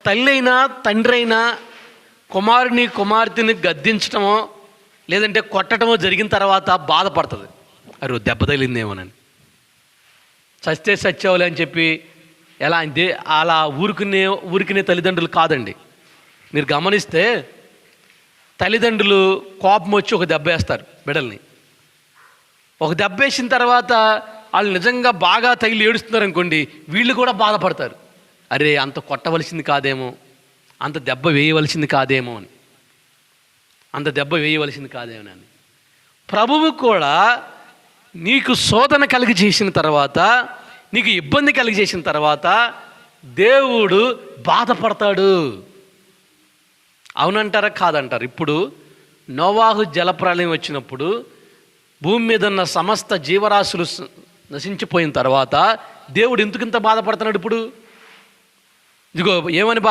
తల్లి అయినా తండ్రి అయినా కుమారుని కుమార్తెని గద్దించటమో లేదంటే కొట్టడమో జరిగిన తర్వాత బాధపడుతుంది. అరే దెబ్బ తగిలిందేమోనని. చస్తే సచ్చావులే అని చెప్పి ఎలా అంటే అలా ఊరికినే తల్లిదండ్రులు కాదండి. మీరు గమనిస్తే తల్లిదండ్రులు కోపం వచ్చి ఒక దెబ్బ వేస్తారు బిడ్డల్ని. ఒక దెబ్బ వేసిన తర్వాత వాళ్ళు నిజంగా బాగా తగిలి ఏడుస్తున్నారు అనుకోండి, వీళ్ళు కూడా బాధపడతారు. అరే అంత కొట్టవలసింది కాదేమో, అంత దెబ్బ వేయవలసింది కాదేమో అని, అంత దెబ్బ వేయవలసింది కాదేమో అని. ప్రభువు కూడా నీకు శోధన కలిగి చేసిన తర్వాత, నీకు ఇబ్బంది కలిగి చేసిన తర్వాత దేవుడు బాధపడతాడు. అవునంటారా కాదంటారు? ఇప్పుడు నోవాహు జలప్రళయం వచ్చినప్పుడు భూమి మీద ఉన్న సమస్త జీవరాశులు నశించిపోయిన తర్వాత దేవుడు ఎందుకు ఇంత బాధపడుతున్నాడు? ఇప్పుడు ఇదిగో ఏమని